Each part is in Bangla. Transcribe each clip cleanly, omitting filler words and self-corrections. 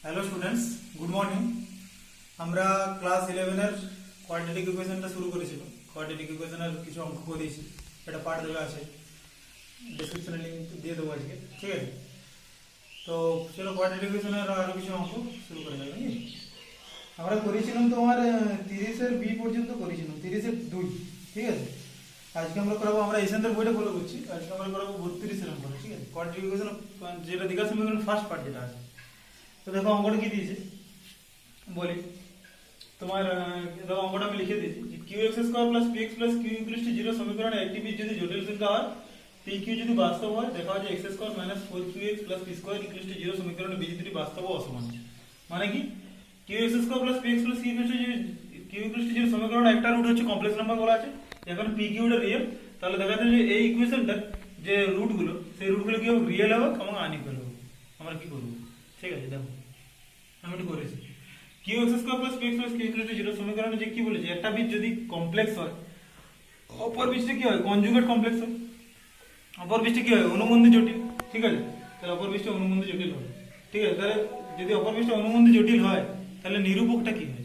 Hello students, good morning. আমরা ক্লাস 11 এর কোয়াড্রেটিক ইকুয়েশনটা শুরু করেছিলাম। কোয়াড্রেটিক ইকুয়েশনের কিছু অঙ্ক করেছি, এটা পার্ট দেওয়া আছে, ডেসক্রিপশনে লিংক দিয়ে দেবো আজকে, ঠিক আছে? তো চলো কোয়াড্রেটিক ইকুয়েশনের আরও কিছু অঙ্ক শুরু করে যাবে নাকি? আমরা করেছিলাম তোমার 30-এর বি পর্যন্ত করেছিলাম, 30-এর 2, ঠিক আছে? আজকে আমরা করাবো, আমরা এসেন্টার বইটা ফলো করছি, আজকে আমরা করাবো 32-এর অঙ্ক, ঠিক আছে? কোয়াড্রেটিক ইকুয়েশন যেটা দ্বিঘাত সমীকরণ ফার্স্ট পার্ট যেটা আছে। তো দেখো অঙ্কটা কি দিয়েছে বলি তোমার, দেখো অঙ্কটা আমি লিখে দিয়েছি। Q x square plus p x plus q equal to 0 সমীকরণে একটি বীজ যদি জটিল সংখ্যা হয়, পি কিউ যদি বাস্তব হয়, দেখা হয় যে x square minus 4qx plus p square equal to 0 সমীকরণে বীজ দুটি বাস্তব ও অসমান। মানে কি, q x square plus p x plus q equal to 0 সমীকরণের একটা রুট হচ্ছে কমপ্লেক্স নাম্বার বলা আছে, এখন পি কিউটা রিয়েল, তাহলে দেখা যাচ্ছে যে এই ইকুয়েশনটার যে রুটগুলো, সেই রুটগুলো কি হবে, রিয়েল হবে এবং আনইকুয়াল হবে। আমরা কি করব, ঠিক আছে? দেখো আমি এটা করেছি, q x square plus p x plus q equal to 0 সমীকরণে যে কি বলেছে, একটা বীজ যদি কমপ্লেক্স হয়, অপর বীজটা কি হয়, কনজুগেট কমপ্লেক্স হয়, অপর বীজটা কি হয়, অনুবন্ধী জটিল, ঠিক আছে? তাহলে অপর বীজটা অনুবন্ধী জটিল হবে, ঠিক আছে? তাহলে যদি অপর বীজটা অনুবন্ধী জটিল হয়, তাহলে নিরূপকটা কি হয়,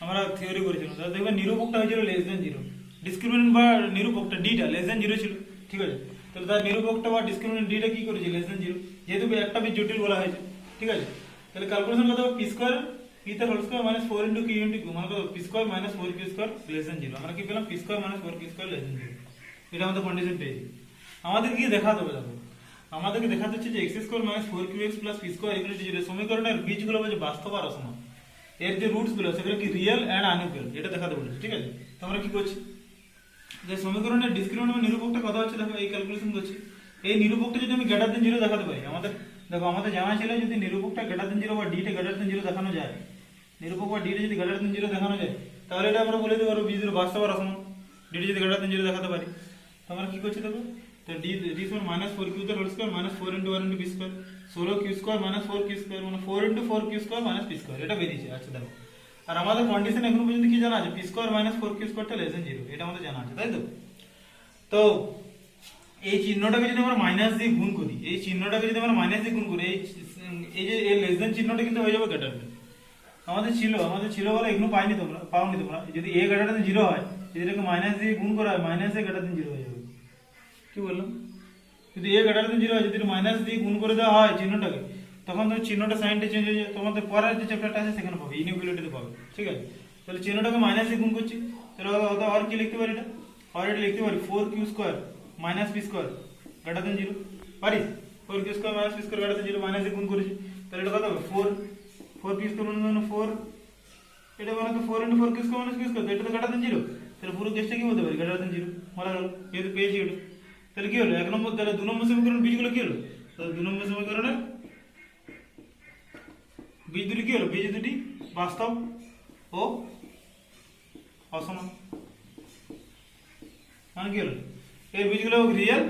আমরা থিওরি করেছিলাম, তাহলে দেখবেন নিরূপকটা হয়েছিল লেস দেন 0, ডিসক্রিমিনেন্ট বা নিরূপকটা ডিটা লেস দেন 0 ছিল, ঠিক আছে? তাহলে তার নিরূপকটা বা ডিসক্রিমিনেন্ট ডিটা কি করেছে, লেস দেন 0, যেহেতু একটা বীজ জটিল বলা হয়েছে, ঠিক আছে? তাহলে ক্যালকুলেশন কত হবে, পি স্কয়ার পি তার whole square minus 4 into q into q, মানে কত, p square minus 4 q square less than 0। আমরা কি পেলাম, p square minus 4 q square less than 0। এটা আমাদের কন্ডিশন পেয়েছি। আমাদের কি দেখাতে হবে, দেখো আমাদেরকে দেখাতে হচ্ছে যে x square minus 4qx plus P square equal to 0 সমীকরণের বীজগুলো হচ্ছে বাস্তব আর অসমান, এর যে রুটস গুলো সেগুলো কি রিয়েল এন্ড আনইকুয়াল, এটা দেখাতে বলেছে, ঠিক আছে? তো আমরা কি করছি, যে সমীকরণের ডিসক্রিমিনেন্ট বা নিরূপকটা কথা হচ্ছে, দেখো এই ক্যালকুলেশন করছি, এই নিরূপকটা যদি আমি গ্রেটার দেন 0 দেখাতে পারি, আমাদের দেখো আমাদের জানা ছিল যদি নিরূপকটা গ্রেটার দেন 0 বা ডিটা গ্রেটার দেন 0 দেখানো যায়, নিরূপক বা ডিটা যদি গ্রেটার দেন 0 দেখানো যায়, তাহলে এটা আমরা বলে দিতে পারবো বীজের বাস্তব আর অসমান, ডিটা যদি গ্রেটার দেন 0 দেখাতে পারি। তো আমরা কি করছি দেখো, তো ডি সমান মাইনাস 4 কিউ তার whole square minus 4 into 1 into p square, 16 q square minus 4 q square, মানে 4 into 4 q square minus p square, এটা বেরিয়েছে। আচ্ছা দেখো, আর আমাদের কন্ডিশন এখনো পর্যন্ত কি জানা আছে, পি স্কয়ার মাইনাস 4 কিউ স্কয়ারটা লেস দেন 0, এটা আমাদের জানা আছে, তাই তো? তো এই চিহ্নটাকে যদি আমরা মাইনাস দিয়ে গুণ করি, এই চিহ্নটাকে যদি আমরা মাইনাস দিয়ে গুণ করি, এই যে এই লেস দেন চিহ্নটা কিন্তু হয়ে যাবে গ্রেটার দেন। আমাদের ছিল বলে এগুলো পাওনি তোমরা, যদি এ গ্রেটার দেন 0 হয়, যদি এটাকে মাইনাস দিয়ে গুণ করা হয়, মাইনাস এ গ্রেটার দেন 0 হয়ে যাবে। কি বললাম, যদি এ গ্রেটার দেন 0 হয়, যদি মাইনাস দিয়ে গুণ করে দেওয়া হয় চিহ্নটাকে, তখন তো চিহ্নটা সাইনটা চেঞ্জ হয়ে যায়, তোমাদের পরের যে চ্যাপ্টারটা আছে সেখানে পাবে, ইনইকুয়ালিটিতে পাবে, ঠিক আছে? তাহলে চিহ্নটাকে মাইনাস দিয়ে গুণ করছি, তাহলে আর কি লিখতে পারি, এটা আর এটা লিখতে পারি 4q square minus p square greater than 0, পারি? 4q square minus p square greater than 0 minus দিয়ে গুণ করেছি, তাহলে এটা কত হবে, 4 পি স্কয়ার মানে 4, এটা মানে তো 4 into 4 q square minus p square, এটা তো গ্রেটার দেন 0, তাহলে পুরো কেসটা কি বলতে পারি, গ্রেটার দেন 0 বলা গেল, যেহেতু পেয়েছি এটা। তাহলে কি হলো, এক নম্বর, তাহলে 2 নম্বর সমীকরণের বীজগুলো কি হলো, তাহলে 2 নম্বর সমীকরণের বীজ দুটি কি হলো, বীজ দুটি বাস্তব ও অসমান, মানে কি হলো, এই বীজগুলো রিয়েল,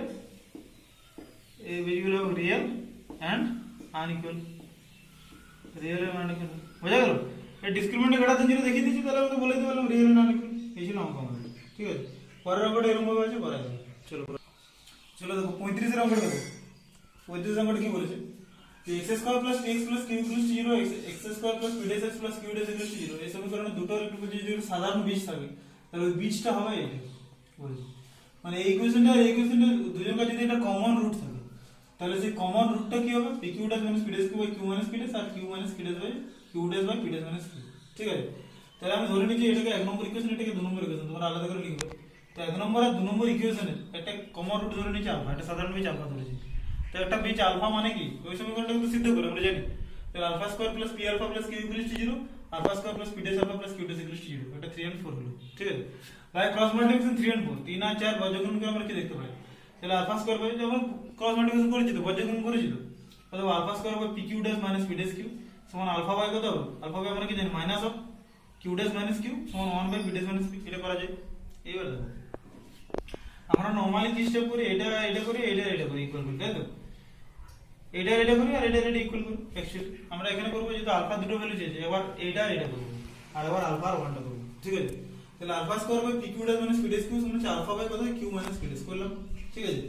এই বীজগুলো real and unequal, real and unequal, বোঝা গেল? এই ডিসক্রিমিনেন্ট গ্রেটার দেন 0 দেখিয়ে দিয়েছি, তাহলে আমরা বলে দিতে পারলাম রিয়েল এন্ড আনইকুয়াল, এই ছিল অঙ্ক আমাদের, ঠিক আছে? পরের অঙ্কটা এরকম ভাবে আছে, করা যাবে। চলো দেখো 35-এর অঙ্কটা দেখো, 35-এর অঙ্কটা কি বলেছে, x square plus p x plus q equal to 0, x square plus p dash x plus q dash equal to 0, এই সমীকরণে দুটো যদি সাধারণ বীজ থাকে, তাহলে ওই বীজটা হবে এটা বলেছে, মানে এই ইকুয়েশনটা দুজনের কাছে যদি একটা কমন রুট থাকে, তাহলে সেই কমন রুটটা কি হবে, p q dash minus p dash q by Q minus p dash, আর q minus p dash by q dash by p dash minus q, ঠিক আছে? তাহলে আমি ধরে নিচ্ছি এটাকে 1 নম্বর ইকুয়েশন, এটাকে 2 নম্বর ইকুয়েশন, তোমরা আলাদা করে লিখবে। তো 1 নম্বর আর 2 নম্বর ইকুয়েশনের একটা কমন রুট ধরে নিচ্ছি আলফা, এটা সাধারণ বীজ আলফা ধরেছি। তো একটা বীজ আলফা মানে কি, ওই সমীকরণটা কিন্তু সিদ্ধ করে আমরা জানি, তাহলে alpha square plus p alpha plus q equal to 0, alpha square plus p dash alpha plus q dash equal to 0, এটা 3 and 4 হলো, ঠিক আছে? বাই ক্রস মাল্টিপ্লিকেশন 3 and 4, 3 আর 4 বর্গমূল করে আমরা কি দেখতে পাই, তাহলে আলফা স্কয়ার বাই যখন ক্রস মাল্টিপ্লিকেশন করেছি তো বর্গমূল করেছি, তো তাহলে alpha square by p q dash minus p dash q সমান আলফা বাই কত হবে, আলফা বাই আমরা কি জানি minus of q dash minus q সমান 1 by p dash minus p, এটা করা যায়। এইবার দেখো আমরা নরমালি কি স্টেপ করি, এটা করি, এটা করি ইকুয়াল করি, তাই তো? এটা করি আর এটা ইকুয়াল করি, অ্যাকচুয়ালি আমরা এখানে করব যেহেতু আলফা দুটো ভ্যালু চেয়েছে, এবার এটা করব আর এবার আলফা আর 1টা করব, ঠিক আছে? তাহলে alpha square by p q dash minus p dash q সমান আলফা বাই কত, কিউ মাইনাস পি ডেস করলাম, ঠিক আছে?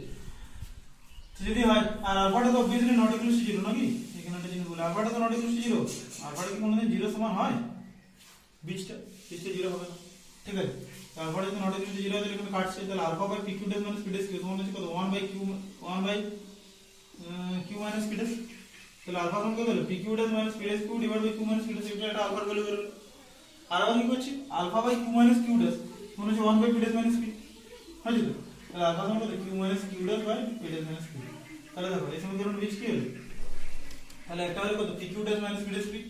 তো যদি হয়, আর আলফাটা তো অবভিয়াসলি নট ইকুয়াল টু 0 নাকি, এখানে একটা জিনিস বলি, আলফাটা তো নট ইকুয়াল টু 0, আলফাটা কি কোনোদিন 0 সমান হয়? বিচটা 0 হবে না, ঠিক আছে। আলফাটা যদি নট ইকুয়াল টু 0 হয় তাহলে এখানে কাটছে, তাহলে alpha by p Q dash minus P dash q সমান হচ্ছে কত? 1 by Q minus P dash. তাহলে আলফা সমান কত হলো? P Q dash minus P dash Q divide by Q minus P dash, এটা একটা আলফার ভ্যালু বের হলো। আর আবার কি করছি? Alpha by Q minus Q dash সমান হচ্ছে 1 by P dash minus p, হয়েছে তো? তাহলে আলফা সমান কত? Q minus Q dash by P dash minus q. তাহলে দেখো এই সমীকরণ বীজ কি হলো? তাহলে একটা হলো কত? P Q dash minus P dash P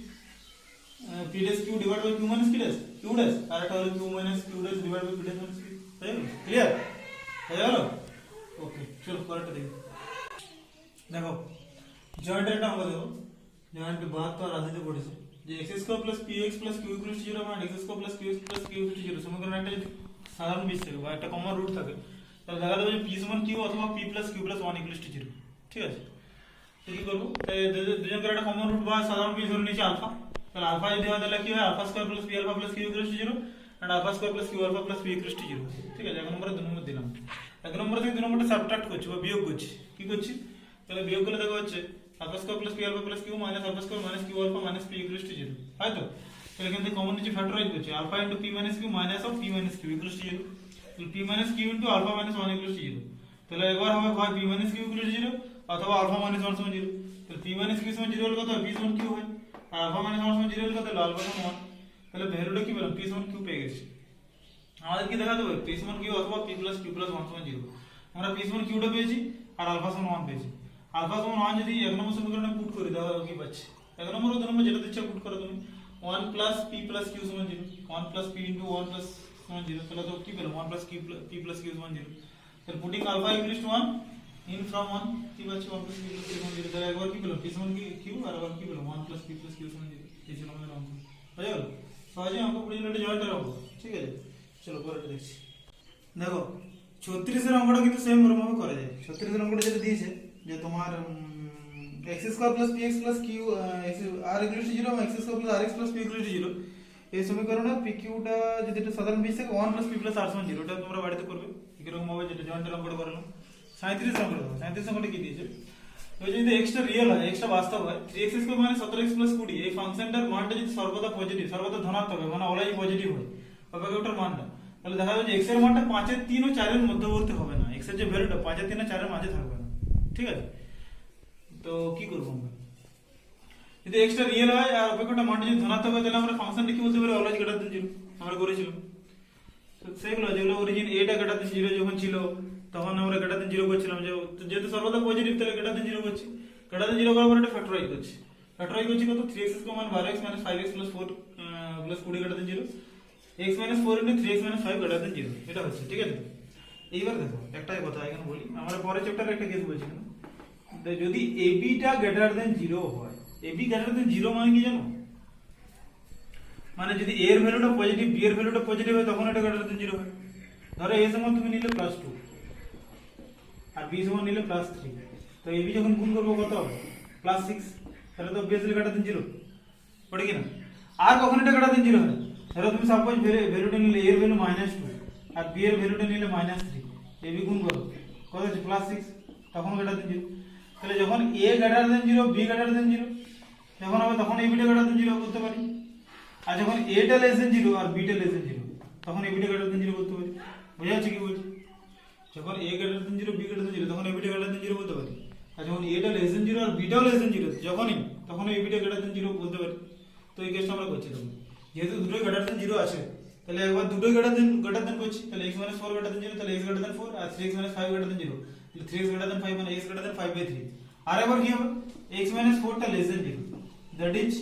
dash Q divide by Q minus P dash Q dash, আর একটা হলো Q minus Q dash divide by P dash minus P. হয়ে গেল? ক্লিয়ার হয়ে গেল? ওকে, চলো পরেরটা দেখি। দেখো জয়েন্টের একটা অঙ্ক দেখো, জয়েন্ট 72 আর আদিতে পড়েছে যে x স্কয়ার প্লাস px প্লাস q ইকুয়াল টু 0 মানে x square plus qx plus q equal to 0 সমীকরণ একটা যদি সাধারণ বীজ থাকে বা একটা কমন রুট থাকে তাহলে দেখা যাবে যে p সমান q অথবা p plus q plus 1 equal to 0, ঠিক আছে। তো কি করব? দুজনকার একটা কমন রুট বা সাধারণ বীজ ধরে নিয়েছি আলফা, তাহলে আলফা যদি হয় তাহলে কি হয়? Alpha square plus p alpha plus q equal to 0 and alpha square plus q alpha plus p equal to 0, ঠিক আছে। এক নম্বরে দুই নম্বর দিলাম, এক নম্বর থেকে দুই নম্বরটা সাবট্রাক্ট করছি বা বিয়োগ করছি। কি করছি? তাহলে বিয়োগ করলে দেখা হচ্ছে alpha square plus p alpha plus q minus alpha square minus q alpha minus p equal to 0, হয় তো? তাহলে এখান থেকে কমন নিচে ফ্যাক্টরাইজ করছি, alpha into p minus q minus of p minus q equal to 0, তাহলে p minus q into alpha minus 1 equal to 0। তাহলে একবার হবে হয় p minus q equal to 0 অথবা আলফা মাইনাস 1 সমান 0। তাহলে পি মাইনাস কিউ সমান 0 হলে কত হয়? পি সমান কিউ হয়, আর আলফা মাইনাস 1 সমান 0 হলে কত হলো? আলফা সমান 1। তাহলে ভ্যালুটা কি পেলাম? পি সমান কিউ পেয়ে গেছি। আমাদের কি দেখাতে হবে? পি সমান কিউ অথবা পি প্লাস কিউ প্লাস 1 সমান 0। আমরা পি সমান কিউটা পেয়েছি আর আলফা সমান 1 পেয়েছি। আলফা সমান 1 যদি এক নম্বর সমীকরণে পুট করে দাও কি পাচ্ছি? এক নম্বর ও দুই নম্বর যেটা দিচ্ছে পুট করো তুমি, 1 প্লাস পি প্লাস কিউ সমান 0, 1 প্লাস পি ইনটু 1 প্লাস সমান 0, তাহলে তো কি পেলাম? 1 প্লাস পি প্লাস কিউ সমান 0। তাহলে putting alpha equals to 1 in from 1 কি পাচ্ছি? 1 প্লাস পি প্লাস কিউ সমান 0। তাহলে একবার কি পেলাম? পি সমান কিউ আর একবার কি পেলাম? 1 প্লাস পি প্লাস কিউ সমান 0। এই ছিল আমাদের অঙ্ক, হয়ে গেল? সহজে অঙ্ক পড়ে গেলে এটা জয়েন্টের অঙ্ক, ঠিক আছে। চলো পরেরটা দেখছি। দেখো 36 এর অঙ্কটা কিন্তু সেম রকম ভাবে করা যায়। 36 এর অঙ্কটা যেটা দিয়েছে যে তোমার x স্কয়ার প্লাস px প্লাস q r ইকুয়াল টু 0 এবং x square plus rx plus p equal to 0, এই সমীকরণে pq টা যদি এটা সাধারণ বীজ থাকে 1 প্লাস p প্লাস r সমান 0, এটা তোমরা বাড়িতে করবে এরকম ভাবে যেটা জয়েন্টের অঙ্কটা করলাম। 37 এর অঙ্কটা দেখো, 37 অঙ্কটা কি দিয়েছে? ওই যদি x টা রিয়েল হয়, x টা বাস্তব হয়, 3x স্কয়ার মানে 17x প্লাস 20, এই ফাংশনটার মানটা যদি সর্বদা পজিটিভ সর্বদা ধনাত্মক হয় মানে অলওয়েজ পজিটিভ হয় অপেক্ষকটার মানটা, তাহলে দেখা যাবে যে x এর মানটা 5 এর 3 ও 4 এর মধ্যবর্তী হবে না, x এর যে ভ্যালুটা 5 এর 3 ও 4 এর মাঝে থাকবে না, ঠিক আছে। তো কি করব আমরা? যদি x টা রিয়েল হয় আর অপেক্ষকটার মানটা যদি ধনাত্মক হয় তাহলে আমরা ফাংশনটা কি বলতে পারি? অলওয়েজ গ্রেটার দ্যান 0 আমরা করেছিলাম। তো সেগুলো যেগুলো অরিজিন a টা গ্রেটার দ্যান 0 যখন ছিল তখন আমরা গ্রেটার দ্যান 0 করছিলাম, যেহেতু সর্বদা পজিটিভ তাহলে গ্রেটার দ্যান 0 করছি, গ্রেটার দ্যান 0 করার পর এটা ফ্যাক্টরাইজ করছি কত? 3x সমান 12x 5x 4 20 greater than 0, x 4 into 3x 5 greater than 0, এটা হচ্ছে, ঠিক আছে। এইবার দেখো একটাই কথা এখানে বলি, আমরা পরের চ্যাপ্টারে একটা কেস বলছি না, যদি ab টা গ্রেটার দ্যান 0 হয়, ab গ্রেটার দ্যান 0 মানে কি জানো? মানে যদি a এর ভ্যালুটা পজিটিভ b এর ভ্যালুটা পজিটিভ হয় তখন এটা গ্রেটার দ্যান 0 হয়। ধরো a সমান তুমি নিলে +2 আর b সমান নিলে +3, তো ab যখন গুণ করব কত হবে? +6, তাহলে তো অবভিয়াসলি গ্রেটার দ্যান 0 পড়ে কি না? আর কখন এটা গ্রেটার দ্যান 0 হয়? ধরো তুমি সাপোজ ভ্যালুটা নিলে a এর ভ্যালু -2 আর b এর ভ্যালুটা নিলে -3, ab গুণ করো কত হচ্ছে? +6, তখন গ্রেটার দ্যান 0। তাহলে যখন a greater than 0 b greater than 0 যখন হবে তখন ab টা গ্রেটার দ্যান 0 বলতে পারি, আর যখন a টা লেস দ্যান 0 আর b টা লেস দ্যান 0 তখন ab টা গ্রেটার দ্যান 0 বলতে পারি। বুঝা যাচ্ছে কি বলছি? যখন a greater than 0 b greater than 0 তখন ab টা গ্রেটার দ্যান 0 বলতে পারি, আর যখন a টা লেস দ্যান 0 আর b টাও লেস দ্যান 0 যখনই তখন ab টা গ্রেটার দ্যান 0 বলতে পারি। তো এই কেসটা আমরা করছি তখন যেহেতু দুটোই গ্রেটার দ্যান 0 আছে তাহলে একবার দুটোই গ্রেটার দ্যান করছি, তাহলে x 4 গ্রেটার দ্যান 0 তাহলে x গ্রেটার দ্যান 4 আর 3x 5 গ্রেটার দ্যান 0, তাহলে 3x গ্রেটার দ্যান 5 মানে x গ্রেটার দ্যান 5/3। আর একবার কি হবে? x 4 টা less than 0, that is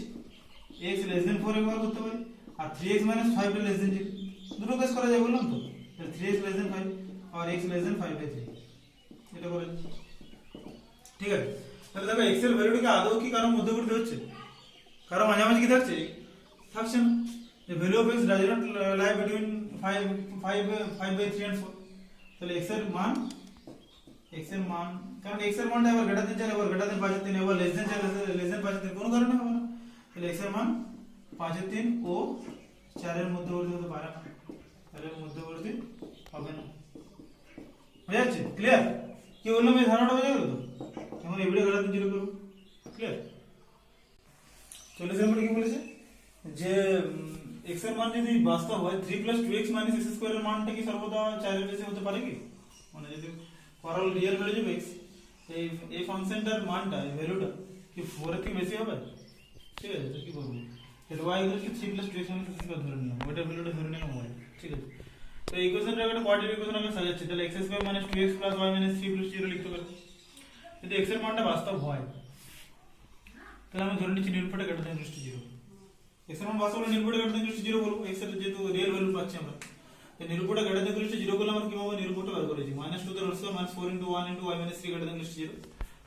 x less than 4 একবার করতে পারি আর 3x 5 টা লেস দ্যান 0, দুটো কেস করা যায় বললাম তো। তাহলে 3x লেস দ্যান 5 আর x লেস দ্যান 5/3 এটা করে, ঠিক আছে। তাহলে দেখো x এর ভ্যালুটা কি আদৌ কি কারো মধ্যবর্তী হচ্ছে? কারো মাঝামাঝি কি থাকছে? থাকছে না। The value of x does not lie between 5/3 and 4, তাহলে x এর মান কারণ x এর মানটা এবার গ্রেটার দ্যান 4 এবার গ্রেটার দ্যান 5/3 এবার লেস দ্যান 4 লেস দ্যান 5/3 কোনো কারণে হবে না, তাহলে x এর মান 5/3 ও 4 এর মধ্যবর্তী হতে পারে না, তাহলে মধ্যবর্তী হবে না। বুঝা যাচ্ছে? ক্লিয়ার? কি বললাম এই ধারণাটা বুঝে গেল তো? এখন এবি টা গ্রেটার দ্যান 0 করব, ক্লিয়ার? 40 নম্বরে কি বলেছে যে x এর মান যদি বাস্তব হয় 3 + 2x - x স্কয়ার এর মানটা কি সর্বদা 4 এর বেশি হতে পারে কি? মানে যদি for all real value of x এই ফাংশনটার মানটা এই ভ্যালুটা কি 4 এর থেকে বেশি হবে, ঠিক আছে? তো কি করব, তাহলে y = 3 + 2x - x স্কয়ার ধরে নিলাম, ওইটা ভ্যালুটা ধরে নিলাম y, ঠিক আছে? তো এই ইকুয়েশনটা একটা কোয়াড্রেটিক ইকুয়েশন আমরা সাজাচ্ছি, তাহলে x² - 2x + y - 3 + 0 লিখতে পারি। যদি x এর মানটা বাস্তব হয় তাহলে আমি ধরে নিচ্ছি নিরপেক্ষ greater than equal to 0। x এর মান বাস্তব হলে নিরপেক্ষ গ্রেটার দ্যান ইকুয়াল টু 0 বলবো, x এর যেহেতু রিয়েল ভ্যালু পাচ্ছি আমরা, তো নিরপেক্ষ গ্রেটার দ্যান ইকুয়াল টু 0 করলে আমরা কিভাবে নিরপেক্ষ বের করেছি, -2 দের whole square -4 * 1 * y - 3 greater than equal to 0,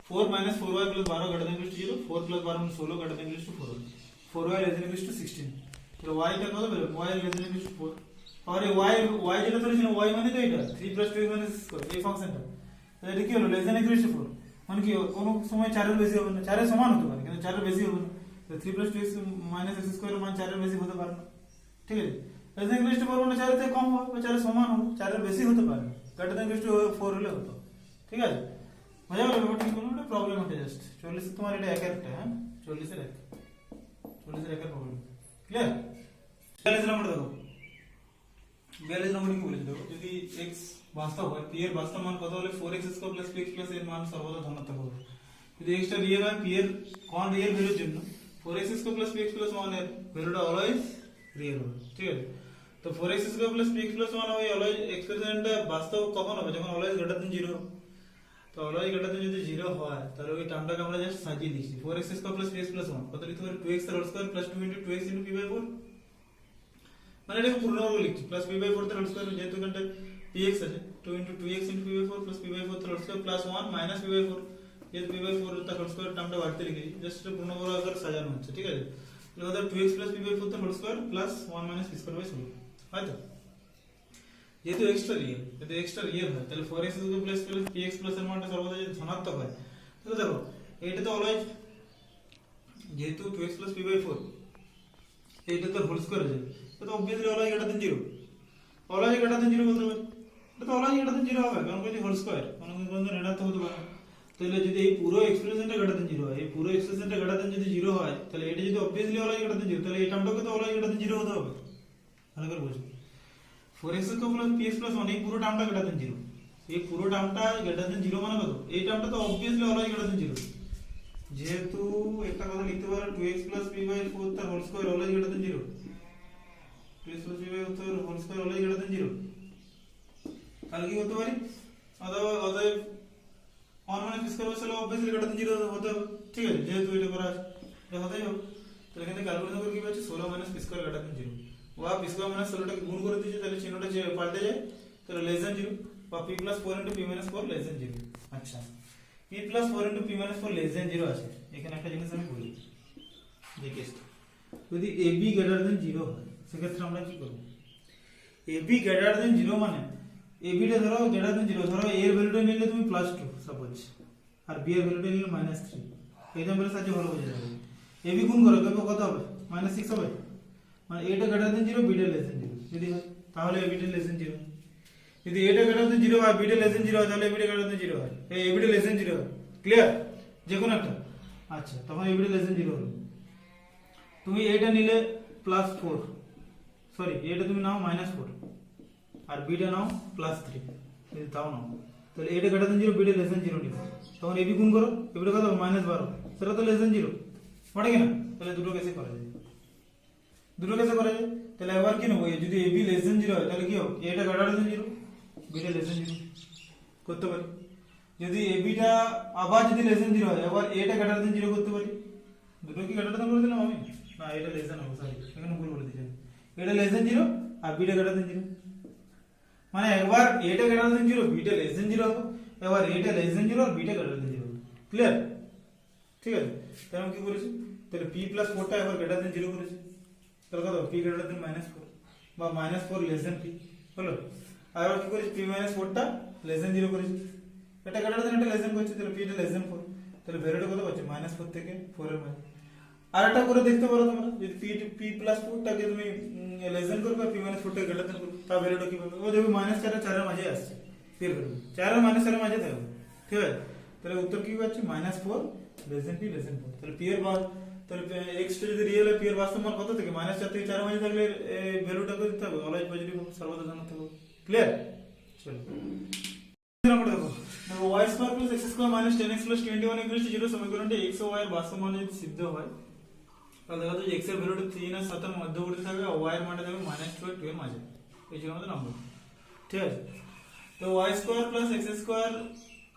4 - 4y + 12 greater than equal to 0, 4 + 12 = 16 greater than equal to 4, 4y less than equal to 16, তাহলে y টা কত বের হবে, y less than equal to 4, আর এই y যেটা ধরেছিল y মানে তো এটা 3 + 2x - x স্কয়ার এই ফাংশনটা, তাহলে এটা কি হলো লেস দ্যান ইকুয়াল টু 4, মানে কি কোনো সময় 4 এর বেশি হবে না, 4 এর সমান হতে পারে কিন্তু 4 এর বেশি হবে না, তো 3 + 2x - x স্কয়ার এর মান 4 এর বেশি হতে পারে না, ঠিক আছে? লেস দ্যান ইকুয়াল টু 4 মানে 4 এর থেকে কম হবে বা 4 এর সমান হবে, 4 এর বেশি হতে পারে না, গ্রেটার দ্যান ইকুয়াল টু 4 হলে হতো, ঠিক আছে? মজা হলো ব্যাপারটা, কোনো একটা প্রবলেম হতে জাস্ট 40 তোমার এটা এক একটা, হ্যাঁ 40 এর এক, 40 এর একের প্রবলেম ক্লিয়ার। 42 নম্বর দেখো, 42 নম্বরে কি বলেছে দেখো, যদি x বাস্তব হয়, p এর বাস্তব মান কত হলে 4x² + px + এর মান সর্বদা ধনাত্মক হবে। যদি x টা রিয়েল হয়, p এর কোন রিয়েল ভ্যালুর জন্য 4x² + px + 1 এর ভ্যালুটা অলওয়েজ রিয়েল হবে, ঠিক আছে? তো 4x² + px + 1 হয় অলওয়েজ এক্সপ্রেশনটা বাস্তব কখন হবে, যখন অলওয়েজ গ্রেটার দ্যান 0 হবে। তো অলওয়েজ গ্রেটার দ্যান যদি 0 হয় তাহলে ওই টার্মটাকে আমরা জাস্ট সাজিয়ে দিচ্ছি, 4x² + px + 1 কত লিখতে পারি, 2x² + 2 * 2x * p/4, মানে এটাকে পূর্ণবর্গ লিখছি, প্লাস p/4 তার হোল স্কয়ার, যেহেতু এখানটা px আছে 2 * 2x * p/4 + p/4 তার হোল স্কয়ার প্লাস 1 - p/4, যেহেতু p/4 তার হোল স্কয়ার টার্মটা বাড়তে লিখেছি, জাস্ট এটা পূর্ণবর্গ আকারে সাজানো হচ্ছে, ঠিক আছে? তাহলে আমাদের 2x + p/4 তার হোল স্কয়ার প্লাস 1 - p²/16 হয় তো, যেহেতু x টা রিয়েল, যদি x টা রিয়েল হয় তাহলে 4x² + px + এর মানটা সর্বদা যদি ধনাত্মক হয়, তাহলে দেখো এটা তো অলওয়েজ যেহেতু 2x + p/4 এইটা তো হোল স্কয়ার আছে, তো obviously always greater than 0, always greater than 0 বলতে পারি, এটা তো অলওয়েজ গ্রেটার দ্যান 0 হবে, কারণ কি হোল স্কয়ার কোনো ঋণাত্মক হতে পারে না। তাহলে যদি এই পুরো এক্সপ্রেশনটা গ্রেটার দ্যান 0 হয়, এই পুরো এক্সপ্রেশনটা গ্রেটার দ্যান যদি 0 হয়, তাহলে এটা যদি অবভিয়াসলি অলওয়েজ গ্রেটার দ্যান 0, তাহলে এই টার্মটাকে তো অলওয়েজ গ্রেটার দ্যান 0 হতে হবে, ভালো করে বুঝো। 4x² + px + 1 এই পুরো টার্মটা গ্রেটার দ্যান 0, এই পুরো টার্মটা গ্রেটার দ্যান 0 মানে কত, এই টার্মটা তো অবভিয়াসলি অলওয়েজ গ্রেটার দ্যান 0, যেহেতু একটা কথা লিখতে পারো 2x + p/4 তার whole square always greater than 0, 2x + p/4 তার whole square always greater than 0, তাহলে কি করতে পারি, অতএব 1 - p² অবভিয়াসলি গ্রেটার দ্যান 0 হতে হবে, ঠিক আছে? যেহেতু এটা করা আছে এটা হতেই হবে, তাহলে এখানে ক্যালকুলেশন করে কি পাচ্ছি 16 - p² গ্রেটার দ্যান 0, ওয়া p² - 16টাকে গুণ করে দিয়েছে, তাহলে চিহ্নটা যে পাল্টে যায়, তাহলে লেস দ্যান 0 বা p + 4 * p - 4 লেস দ্যান 0। আচ্ছা, p + 4 * p - 4 লেস দ্যান 0 আছে, এখানে একটা জিনিস আমি বলি, দেখেছ যদি ab গ্রেটার দ্যান 0 হয় সেক্ষেত্রে আমরা কি করব, ab গ্রেটার দ্যান 0 মানে ab টা ধরো গ্রেটার দ্যান 0, ধরো a এর ভ্যালুটা নিলে তুমি +2 সাপোজ, আর b এর ভ্যালুটা নিলে -3, এক্সাম্পলের সাহায্যে ভালো বোঝা যাবে। ab গুণ করো তবে কত হবে, -6 হবে, মানে a টা গ্রেটার দ্যান 0, b টা লেস দ্যান 0 যদি হয়, তাহলে ab টা লেস দ্যান 0, যদি a টা গ্রেটার দ্যান 0 হয়, b টা লেস দ্যান 0 হয়, তাহলে ab টা গ্রেটার দ্যান 0 হয়, এই ab টা লেস দ্যান 0 হয়, ক্লিয়ার? যে কোনো একটা, আচ্ছা তখন ab টা লেস দ্যান 0 হলো, তুমি a টা নিলে +4, সরি a টা তুমি নাও -4 আর b টা নাও +3, যদি তাও নাও, তাহলে a টা গ্রেটার দ্যান 0, b টা লেস দ্যান 0 নিবে, তখন ab গুণ করো, ab টা কত হবে -12, সেটা তো লেস দ্যান 0 পড়ে কি না, তাহলে দুটো কেসে করা যায়, দুটো কেসে করা যায়। তাহলে এবার কি নেবো, যদি ab লেস দ্যান 0 হয় তাহলে কি হবে, a টা গ্রেটার দ্যান 0, b টা লেস দ্যান 0 করতে পারি, যদি ab টা আবার যদি লেস দ্যান 0 হয়, আবার a টা গ্রেটার দ্যান 0 করতে পারি, দুটো কি গ্রেটার দ্যান করে দিলাম আমি, না এটা লেস দ্যান হবে, সরি এখানে ভুল বলে দিয়েছি, এটা লেস দ্যান 0 আর b টা গ্রেটার দ্যান 0, মানে একবার a টা গ্রেটার দ্যান 0, b টা লেস দ্যান 0 হবে, এবার a টা লেস দ্যান 0 আর b টা গ্রেটার দ্যান 0 হবে, ক্লিয়ার? ঠিক আছে, তাহলে আমি কি করেছি, তাহলে p + 4 টা এবার গ্রেটার দ্যান 0 করেছি, তাহলে কত p গ্রেটার দ্যান -4 বা -4 লেস দ্যান p হলো, আর এবার কি করেছি p - 4 টা লেস দ্যান 0 করেছি, এটা গ্রেটার দ্যান এটা লেস দ্যান করছে, তাহলে p টা লেস দ্যান 4, তাহলে ভ্যালুটা কত পাচ্ছি -4 থেকে 4 এর মধ্যে। আর একটা করে দেখতে পারো তোমরা, যদি p + 4 টাকে তুমি লেস দ্যান করবে, p - 4 টাকে গ্রেটার দ্যান করবে, তার ভ্যালুটা কি পাবে, ও দেখবে -4 আর 4 এর মাঝে আসছে, p এর ভ্যালু 4 আর -4 এর মাঝে থাকবে, ঠিক আছে? তাহলে উত্তর কি পাচ্ছি -4 less than p less than 4, তাহলে p এর তাহলে এক্স টা যদি রিয়েল হয় পি এর বাস্তব মান কত থেকে -4 থেকে 4 এর মাঝে থাকলে ভ্যালুটা কত দিতে হবে অলওয়েজ পজিটিভ হবে সর্বদা জানাতে হবে ক্লিয়ার চলো আমরা দেখো y square plus x square minus 10x plus 21 equal to 0 সমীকরণটা x ও y এর বাস্তব মান যদি সিদ্ধ হয় তাহলে দেখা যাচ্ছে x এর ভ্যালুটা 3 আর 7 এর মধ্যবর্তী থাকবে আর y এর মানটা থাকবে -2 আর 2 এর মাঝে এই ছিল আমাদের নম্বর ঠিক আছে তো y square plus x square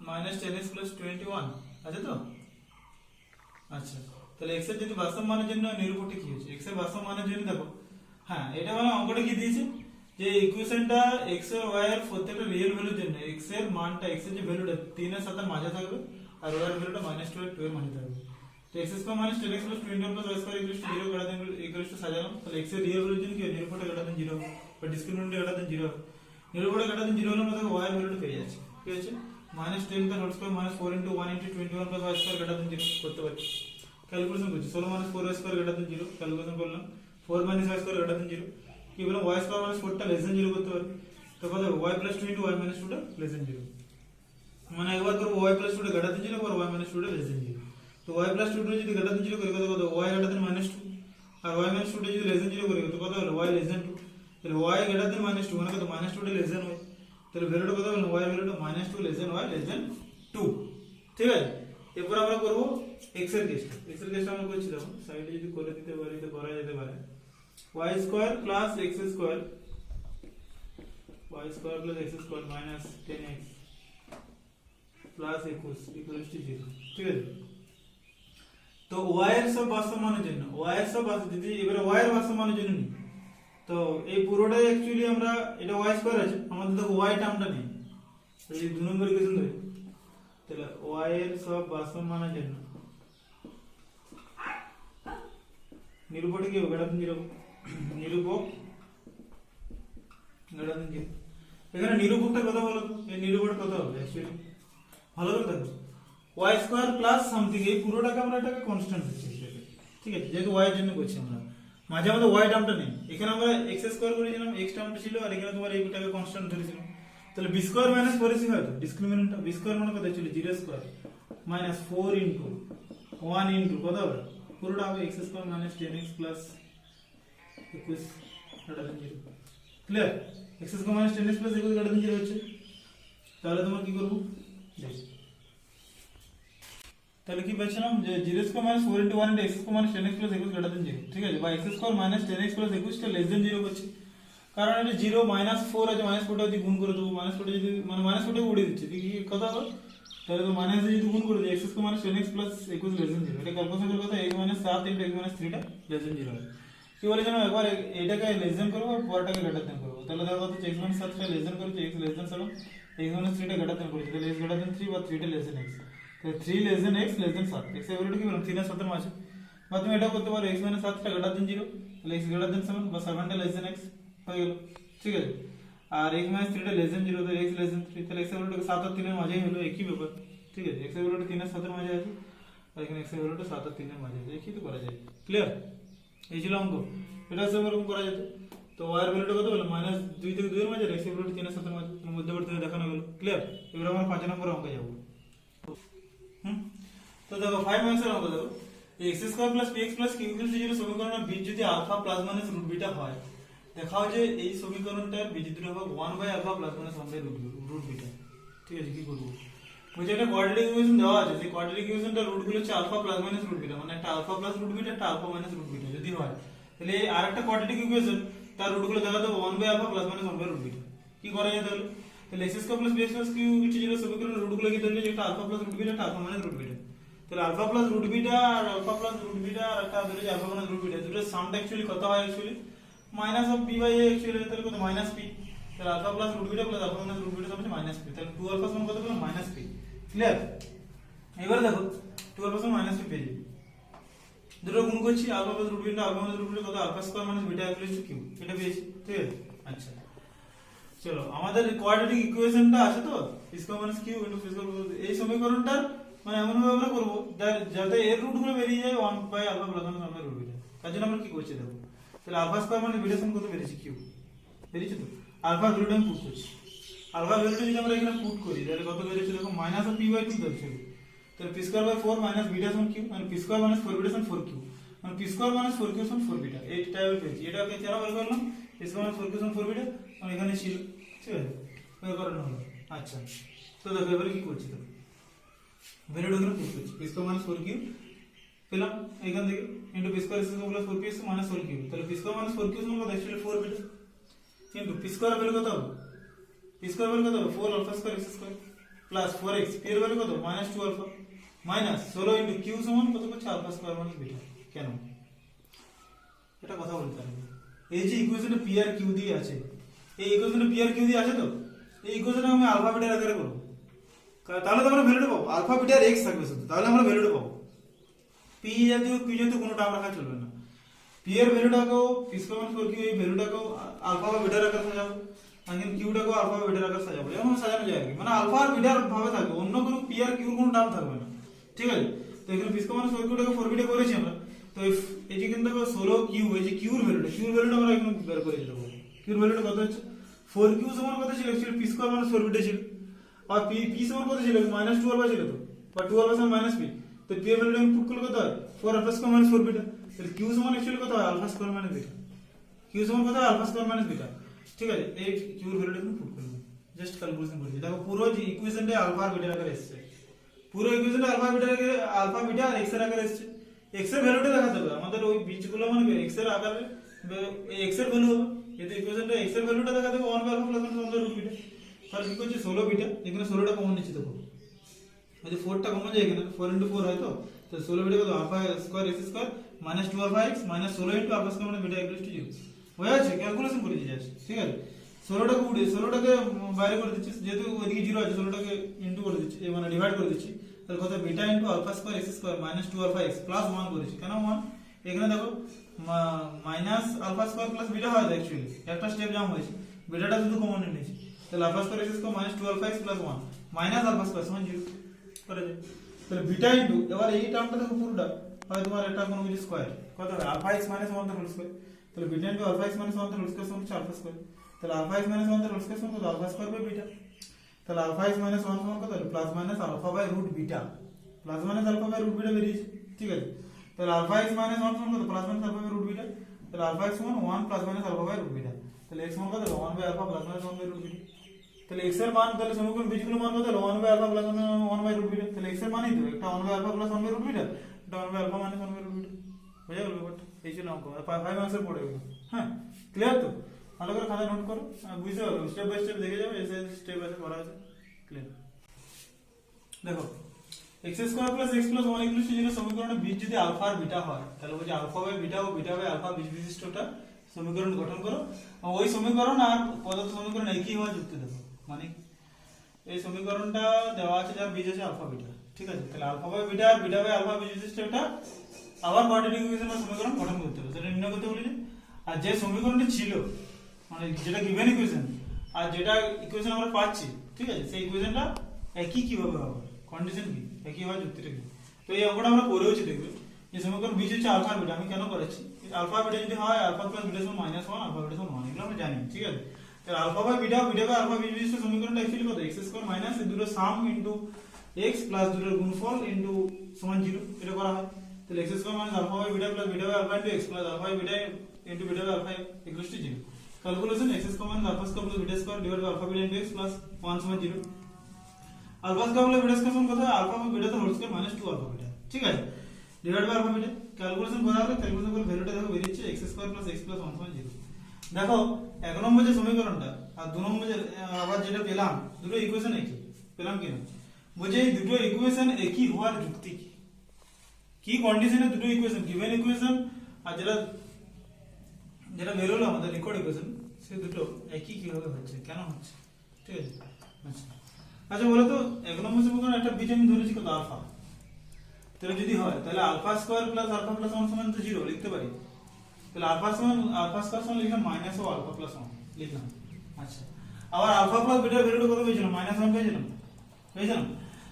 minus 10x plus 21 আছে তো আচ্ছা তাহলে x এর যদি বাস্তব মানের জন্য নিরূপকটি কি হচ্ছে x এর বাস্তব মানের জন্য দেখো হ্যাঁ এটা মানে অঙ্কটা কি দিয়েছে যে ইকুয়েশনটা x আর y এর প্রত্যেকটা রিয়েল ভ্যালুর জন্য x এর মানটা x এর যে ভ্যালুটা 3 আর 7 এর মাঝে থাকবে আর y এর ভ্যালুটা -2 আর 2 এর মাঝে থাকবে তো x square minus 10x plus 21 plus y square equal to 0 greater than equal to সাজালাম তাহলে x এর রিয়েল ভ্যালুর জন্য কি নিরূপকটা গ্রেটার দেন 0 বা ডিসক্রিমিনেন্ট গ্রেটার দেন 0 নিরূপকটা গ্রেটার দেন 0 হলে আমরা y এর ভ্যালুটা পেয়ে যাচ্ছি ঠিক আছে -10 the whole square minus 4 into 1 into 21 plus y square greater than 0 করতে পারি ক্যালকুলেশন করছি 16 minus 4y square greater than 0 calculation করলাম 4 minus y square greater than 0 কি বললাম y square minus 4 টা less than 0 করতে পারি তো কত হবে y plus 2 into y minus 2 টা less than 0 মানে একবার করব y plus 2 টা greater than 0 আর y minus 2 টা less than 0 তো y plus 2 টা যদি greater than 0 করি কত কত y greater than -2 আর y minus 2 টা যদি less than 0 করি তো কত হলো y less than 2 তাহলে y greater than -2 মানে কত -2 টা less than y তাহলে ভ্যালুটা কত হলো y ভ্যালুটা -2 less than y less than 2 ঠিক আছে এরপর আমরা করব x এর কেসটা আমরা করছি দেখো সাইডে যদি করে দিতে পারি তো করা যেতে পারে y square plus x square plus x square minus 10x plus 21 equals to 0 ঠিক আছে তো y এর সব বাস্তব মানের জন্য y এর সব বাস্তব যদি এবারে y এর বাস্তব মানের জন্য নি তো এই পুরোটাই অ্যাকচুয়ালি আমরা এটা y স্কয়ার আছে আমাদের দেখো y টার্মটা নেই যদি 2 নম্বর ইকুয়েশন ধরি তাহলে y এর সব বাস্তব মানের জন্য নিরূপকটা কি হবে গ্রেটার দেন 0 নিরূপক গ্রেটার দেন 0 এখানে নিরূপকটা কত বলো তো এই নিরূপকটা কত হবে অ্যাকচুয়ালি ভালো করে দেখো y স্কয়ার প্লাস সামথিং এই পুরোটাকে আমরা এটাকে কনস্ট্যান্ট ধরছি ঠিক আছে যেহেতু y এর জন্য করছি আমরা মাঝে আমাদের y টার্মটা নেই এখানে আমরা x স্কয়ার করেছিলাম x টার্মটা ছিল আর এখানে তোমার এইটাকে কনস্ট্যান্ট ধরেছিলাম তাহলে b স্কয়ার মাইনাস 4ac হয় তো ডিসক্রিমিনেন্টটা b স্কয়ার মানে কত ছিল 0 স্কয়ার মাইনাস 4 ইনটু 1 ইনটু কত হবে পুরোটা হবে x square minus 10x plus 21 greater than 0 clear x square minus 10x plus 21 greater than 0 হচ্ছে তাহলে তোমরা কি করব দেখো তাহলে কি পেয়েছিলাম যে 0 square minus 4 into 1 into x square minus 10x plus 21 greater than 0 ঠিক আছে বা x square minus 10x plus 21 টা লেস দেন 0 করছে কারণ এটা 0 মাইনাস 4 আছে মাইনাস 4 টা যদি গুণ করে দেবো মাইনাস 4 টা যদি মানে মাইনাস 4 টা উড়িয়ে দিচ্ছে কি কথা হবে তাহলে তো মাইনাস দিয়ে যদি গুণ করে দিই x square minus 10x plus 21 less than 0 এটা ক্যালকুলেশন করে কত x minus 7 into x minus 3 টা লেস দেন 0 হবে কি বলে জানো একবার এটাকে লেস দেন করব আর পরেরটাকে গ্রেটার দেন করব তাহলে দেখো কত x মাইনাস 7 টা লেস দেন করেছে x less than 7 x minus 3 টা গ্রেটার দেন করেছে তাহলে x গ্রেটার দেন 3 বা 3 টা লেস দেন x তাহলে 3 less than x less than 7 x এর ভ্যালুটা কি বললাম 3 আর 7 এর মাঝে বা তুমি এটা করতে পারো x মাইনাস 7 টা গ্রেটার দেন 0 তাহলে x গ্রেটার দেন 7 বা 7 টা লেস দেন x হয়ে গেল ঠিক আছে আর x মাইনাস 3 টা লেস দেন 0 তাহলে x লেস দেন 3 তাহলে x এর ভ্যালুটা 7 আর 3 এর মাঝেই হলো একই ব্যাপার ঠিক আছে x এর ভ্যালুটা 3 আর 7 এর মাঝে আছে আর এখানে x এর ভ্যালুটা 7 আর 3 এর মাঝে আছে একই তো করা যায় ক্লিয়ার এই ছিল অঙ্ক এটা সব এরকম করা যেত তো y এর ভ্যালুটা কত হলো মাইনাস 2 থেকে 2 এর মাঝে আর x এর ভ্যালুটা 3 আর 7 এর মাঝে মধ্যবর্তী দেখানো গেল ক্লিয়ার এবার আমরা 5 নম্বর অঙ্কে যাব তো দেখো 5 মার্কসের অঙ্ক দেখো x স্কয়ার প্লাস px প্লাস q ইকুয়াল টু 0 সমীকরণের বীজ যদি alpha plus minus root beta হয় দেখাও যে এই সমীকরণটার বীজদ্বয় হবে 1 by alpha plus minus 1 by root beta ঠিক আছে কি করব বুঝে একটা কোয়াড্রেটিক ইকুয়েশন দেওয়া আছে সেই কোয়াড্রেটিক ইকুয়েশনটা রুটগুলো হচ্ছে alpha plus minus root beta মানে একটা আলফা প্লাস রুট বিটা একটা আলফা মাইনাস রুট বিটা যদি হয় তাহলে আরেকটা কোয়াড্রেটিক ইকুয়েশন তার রুটগুলো দেখা দেবো 1 by alpha plus minus 1 by root beta কি করা যায় তাহলে x square plus bx plus q equal to 0 সমীকরণের রুটগুলো কি ধরলে যেটা আলফা প্লাস রুট বিটা একটা আলফা মাইনাস রুট বিটা তাহলে আলফা প্লাস রুট বিটা আর আলফা প্লাস রুট বিটা আর একটা ধরে আলফা মাইনাস রুট বিটা দুটোর সামটা অ্যাকচুয়ালি কত হয় actually minus of p by a actually তাহলে কত মাইনাস p তাহলে alpha plus root beta plus alpha minus root beta সমান মাইনাস p তাহলে 2 আলফা সমান কত পেলাম মাইনাস p ক্লিয়ার এবারে দেখো 2 আলফা সমান মাইনাস p পেয়ে যাবে দুটো গুণ করছি alpha plus root beta alpha minus root beta কত alpha square minus beta equal to q এটা পেয়েছি ঠিক আছে আচ্ছা চলো আমাদের কোয়াড্রেটিক ইকুয়েশনটা আছে তো square minus q into square এই সমীকরণটার মানে এমন ভাবে আমরা করব যাতে এর রুটগুলো বেরিয়ে যায় 1 by alpha plus minus 1 by root beta তার জন্য আমরা কি করছি দেখো তাহলে আলফা স্কয়ার মানে বিটা সমান কত বেরিয়েছে q বেরিয়েছে তো আলফা ভ্যালুটা আমি পুট করছি আলফা ভ্যালুটা যদি আমরা এখানে পুট করি তাহলে কত বেরিয়েছে দেখো মাইনাস অফ p বাই 2 ধরছি তাহলে p square by 4 minus beta সমান কিউ, মানে পি স্কয়ার মাইনাস 4 বিটা সমান 4 কিউ, মানে পি স্কয়ার মাইনাস 4 কিউ সমান 4 বিটা। এই টাইপের পেয়েছি, এটাকে কেন বের করলাম, পি স্কয়ার মাইনাস 4 কিউ সমান 4 বিটা, মানে এখানে ছিল, ঠিক আছে, বের করানো হলো। আচ্ছা, তো দেখো এবারে কি করছি, তো ভ্যালুটা এখানে পুট করছি, পি স্কয়ার মাইনাস 4 কিউ পেলাম এখান থেকে, into p square square plus 4 p minus 4 q, তাহলে পি স্কয়ার মাইনাস 4 কিউ সমান কত, অ্যাকচুয়ালি 4 বিটা, কিন্তু পি স্কয়ার ভ্যালু কত হবে, পি স্কয়ার ভ্যালু কত হবে 4 alpha square x square plus 4x, p এর ভ্যালু কত minus 2 alpha minus 16 into q সমান কত করছে আলফা স্কয়ার মাইনাস বিটা। কেন এটা কথা বলতে হবে, এই যে ইকুয়েশনে পি আর কিউ দিয়ে আছে, এই ইকুয়েশনে পি আর কিউ দিয়ে আছে, তো এই ইকুয়েশনে আমি আলফা বিটার আকারে করব, তাহলে তো আমরা ভ্যালুটা পাবো, আলফা বিটার x থাকবে শুধু, তাহলে আমরা ভ্যালুটা পাবো। পি জাতীয় কিউ জাতীয় কোনো টার্ম রাখা চলবে না, পি এর ভ্যালুটাকেও পি স্কয়ার মাইনাস 4 কিউ এই ভ্যালুটাকেও আলফা বা বিটার আকারে সাজাবো, আর কিন্তু কিউটাকেও আলফা বা বিটার আকারে সাজাবো, এরকম সাজানো যায় আর কি, মানে আলফা আর বিটার ভাবে থাকবে, অন্য কোনো পি আর কিউর কোনো টার্ম থাকবে না, ঠিক আছে। তো এখানে পি স্কয়ার মাইনাস 4 কিউটাকে 4 বিটা করেছি আমরা, তো এই যে কিন্তু 16 কিউ, এই যে কিউর ভ্যালুটা আমরা এখানে বের করে দিতে পারবো, কিউর ভ্যালুটা কত হচ্ছে 4 কিউ সমান কত ছিল, actually P square minus 4 beta ছিল, আর পি সমান কত ছিল মাইনাস 2 আলফা ছিল, তো বা 2 আলফা সমান মাইনাস পি, তো পি এর ভ্যালুটা ইনপুট করলে কত হয় 4 আলফা স্কয়ার মাইনাস 4 বিটা, তাহলে কিউ সমান অ্যাকচুয়ালি কত হয় alpha square minus beta, q সমান কত হয় আলফা স্কয়ার মাইনাস বিটা, ঠিক আছে। এই কিউর ভ্যালুটা ইনপুট করব, জাস্ট ক্যালকুলেশন করছি, দেখো পুরো যে ইকুয়েশনটা আলফা আর বিটার আকারে এসেছে, পুরো ইকুয়েশনটা আলফা বিটা আর এক্স এর আকারে এসেছে, এক্স এর ভ্যালুটা দেখাতে হবে আমাদের, ওই বীজগুলো মানে এক্স এর আকারে, এই এক্স এর ভ্যালু হবে, এই ইকুয়েশনটা এক্স এর ভ্যালুটা দেখাতে হবে 1 by alpha plus 1 by root beta, তাহলে কি করছে 16 বিটা, এখানে 16টা কমন নিচ্ছি, দেখো ওই যে 4টা কমন যায় এখানে, 4 ইনটু 4 হয়, তো 16 বিটা কত alpha square x square minus 2 alpha x minus 16 into alpha square মানে বিটা ইকুয়াল টু 0 হয়ে আছে, ক্যালকুলেশন করে দিয়েছি, ঠিক আছে। 16টাকে বাইরে করে দিচ্ছি, যেহেতু ওইদিকে 0 আছে 16টাকে ইনটু করে দিচ্ছি, মানে ডিভাইড করে দিচ্ছি, তাহলে কত beta into alpha square x square minus 2 alpha x plus 1 করেছি, কেন 1, এখানে দেখো minus alpha square plus beta হয়, অ্যাকচুয়ালি একটা স্টেপ জাম হয়েছে, বিটাটা শুধু কমন নিয়েছি, তাহলে alpha square x square minus 2 alpha x plus 1 minus alpha square সমান 0 করে দেব, তাহলে বিটা ইনটু, এবার এই টার্মটা দেখো পুরোটা হয় তোমার একটা কোনো কিছু স্কয়ার, কত হবে alpha x minus 1 whole square, তাহলে beta into alpha x minus 1 whole square সমান আলফা স্কয়ার, তাহলে alpha x minus 1 whole square সমান আলফা স্কয়ার বাই বিটা, তাহলে আলফা এক্স মাইনাস 1 সমান কত হলো plus minus alpha by root beta, plus minus alpha by root beta বেরিয়েছে, ঠিক আছে। তাহলে আলফা এক্স মাইনাস 1 সমান কত plus minus alpha by root beta, তাহলে আলফা এক্স সমান 1 plus minus alpha by root beta, তাহলে এক্স সমান কত হলো 1 by alpha plus minus 1 by root beta, তাহলে x এর মান, তাহলে সমীকরণ বীজগুলো মান কত হলো 1 by alpha plus 1 by root beta, তাহলে x এর মানই তো একটা 1 by alpha plus 1 by root beta, এটা 1 by alpha minus 1 by root beta, বুঝা গেল ব্যাপারটা, এই জন্য অঙ্ক 5 মার্কসের পড়ে গেল, হ্যাঁ ক্লিয়ার, তো ভালো করে খাতা নোট করো, বুঝতে পারবে, স্টেপ বাই স্টেপ দেখে যাবে, এসে স্টেপ বাই স্টেপ করা আছে, ক্লিয়ার। দেখো x square plus x plus 1 equal to 0 সমীকরণের বীজ যদি আলফা আর বিটা হয়, তাহলে বলছি আলফা বাই বিটা ও বিটা বাই আলফা বীজ বিশিষ্টটা সমীকরণ গঠন করো, ওই সমীকরণ আর পদার্থ সমীকরণ একই হওয়া যুক্তি দেখো, মানে এই সমীকরণটা দেওয়া আছে যার বীজ আছে আলফা বিটা, ঠিক আছে, তাহলে আলফা বাই বিটা আর বিটা বাই আলফা বীজ বিশিষ্টটা আবার কোয়াড্রেটিক ইকুয়েশনের সমীকরণ গঠন করতে হবে, সেটা নির্ণয় করতে বলেছে, আর যে সমীকরণটি ছিল মানে যেটা গিভেন ইকুয়েশন আর যেটা ইকুয়েশন আমরা পাচ্ছি, ঠিক আছে, সেই ইকুয়েশনটা একই কিভাবে হবে, কন্ডিশন কি একই হওয়া যুক্তিটা কি, তো এই অঙ্কটা আমরা করেওছি, দেখবে এই সমীকরণ বীজ হচ্ছে আলফা বিটা, আমি কেন করেছি, আলফা বিটা যদি হয় আলফা প্লাস বিটা সমান মাইনাস 1 আলফা বিটা সমান 1, এগুলো আমরা জানি, ঠিক আছে। তাহলে alpha by beta beta by alpha বীজ বিশিষ্ট সমীকরণটা অ্যাকচুয়ালি কত x স্কয়ার মাইনাস এই দুটো সাম ইনটু x প্লাস দুটোর গুণফল ইনটু সমান 0, এটা করা হয়, তাহলে x square minus alpha by beta plus beta by alpha into x plus alpha by beta into beta by alpha equal to 0, calculation x square minus alpha square plus beta square divide by alpha beta into x plus 1 সমান 0, alpha square plus beta square সমান কত হয় alpha by beta whole square minus 2 alpha beta, ঠিক আছে, divide by alpha beta, calculation করা হলে ক্যালকুলেশন করে ভ্যালুটা দেখো বেরিয়েছে x square plus x plus 1 সমান 0। দেখো এক নম্বর যে সমীকরণটা আর দু নম্বর যে আবার যেটা পেলাম, দুটো ইকুয়েশন একই পেলাম কিনা, বুঝে এই দুটো ইকুয়েশন একই হওয়ার যুক্তি কি, কি কন্ডিশনে দুটো ইকুয়েশন গিভেন ইকুয়েশন আর যেটা বেরোলো আমাদের লিকুইড ইকুয়েশন, সেই দুটো একই কিভাবে হচ্ছে, কেন হচ্ছে, ঠিক আছে। আচ্ছা বলো তো এক নম্বর সমীকরণ একটা বীজ আমি ধরেছি কত আলফা, তাহলে যদি হয় তাহলে alpha square plus alpha plus 1 সমান তো 0 লিখতে পারি, তাহলে আলফা স্কয়ার সমান লিখলাম মাইনাস ও আলফা প্লাস 1 লিখলাম, আচ্ছা আবার আলফা প্লাস বিটার ভ্যালুটা কত পেয়েছিলাম -1 পেয়েছিলাম,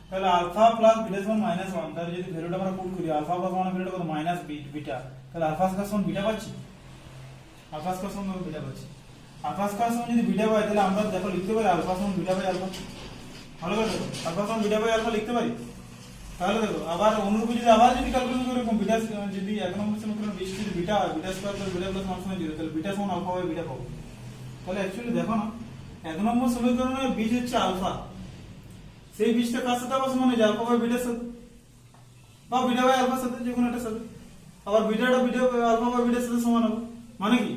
তাহলে আলফা প্লাস বিটা সমান -1, তাহলে যদি ভ্যালুটা আমরা পুট করি আলফা প্লাস 1 এর ভ্যালুটা কত মাইনাস বিটা, তাহলে আলফা স্কয়ার সমান বিটা পাচ্ছি, আলফা স্কয়ার সমান বিটা পাচ্ছি, আলফা স্কয়ার সমান যদি বিটা পাই তাহলে আমরা দেখো লিখতে পারি আলফা সমান বিটা বাই আলফা, ভালো করে দেখো আলফা সমান বিটা বাই আলফা লিখতে পারি, তাহলে দেখো আবার অনুরূপে যদি আবার যদি ক্যালকুলেশন করে এরকম বিটা যদি 1 নম্বর সমীকরণ 20 যদি বিটা হয়, beta square plus beta plus 1 সমান 0, তাহলে বিটা সমান আলফা বাই বিটা পাবো। তাহলে অ্যাকচুয়ালি দেখো না 1 নম্বর সমীকরণের বীজ হচ্ছে আলফা, সেই বীজটা কার সাথে আবার সমান হয়ে যায় আলফা বাই বিটার সাথে বা বিটা বাই আলফার সাথে, যে কোনো একটা সাথে। আবার বিটাটা বিটা আলফা বাই বিটার সাথে সমান হবে, মানে কি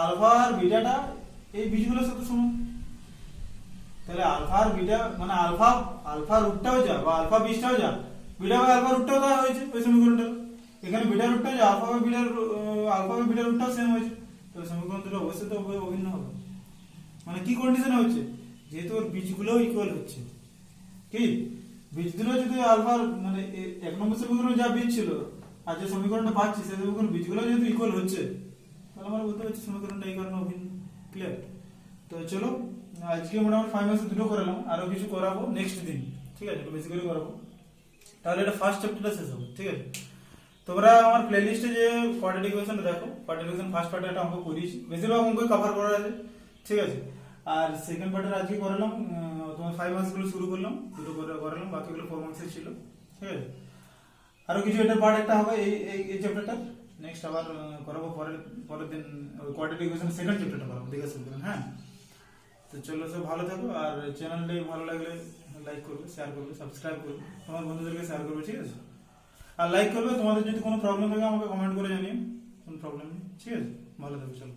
আলফা আর বিটাটা এই বীজগুলোর সাথে সমান। তাহলে আলফা আর বিটা মানে আলফা রুটটাও যা বা আলফা বীজটাও যা, বিটা বাই আলফা রুটটাও দেওয়া হয়েছে ওই সমীকরণটা। এখানে বিটা রুটটাও যা, আলফা বাই বিটা রুটটাও সেম হয়েছে। তাহলে সমীকরণ দুটো অবশ্যই তো অভিন্ন হবে। মানে কি কন্ডিশনে হচ্ছে, যেহেতু ওর বীজগুলো ইকুয়াল হচ্ছে, কি বীজগুলো যদি আলফার মানে 1 নম্বর সমীকরণে যা বীজ ছিল আর যে সমীকরণটা পাচ্ছি সেই সমীকরণ বীজগুলো যেহেতু ইকুয়াল হচ্ছে, তাহলে আমরা বলতে পারছি সমীকরণটা এই কারণে অভিন্ন। ক্লিয়ার? তো চলো আজকে মোটামুটি 5 মাসে দুটো করালাম, আরো কিছু করাবো নেক্সট দিন, ঠিক আছে? একটু বেশি করে করাবো, তাহলে এটা ফার্স্ট চ্যাপ্টারটা শেষ হবে। ঠিক আছে? তোমরা আমার প্লেলিস্টে যে কোয়াড্রেটিক ইকুয়েশন দেখো, কোয়াড্রেটিক ইকুয়েশন ফার্স্ট পার্টে একটা অঙ্ক করিয়েছি, বেশিরভাগ অঙ্কই কভার করা আছে। ঠিক আছে? আর সেকেন্ড পার্টের আজকে করালাম, তোমার 5 মার্কস গুলো শুরু করলাম, দুটো করে করালাম, বাকিগুলো 4 মার্কসের ছিল। ঠিক আছে? আরো কিছু এটার পার্ট একটা হবে এই চ্যাপ্টারটা, নেক্সট আবার করাবো পরের দিন কোয়াড্রেটিক ইকুয়েশন সেকেন্ড চ্যাপ্টারটা করাবো, দেখে শুরু করবেন। হ্যাঁ, তো চলো সব ভালো থাকো, আর চ্যানেলটা ভালো লাগলে লাইক করবে, শেয়ার করবে, সাবস্ক্রাইব করবে, তোমার বন্ধুদেরকে শেয়ার করবে। ঠিক আছে? আর লাইক করবে, তোমাদের যদি কোনো প্রবলেম থাকে আমাকে কমেন্ট করে জানিও, কোনো প্রবলেম নেই। ঠিক আছে? ভালো থাকো, চলো।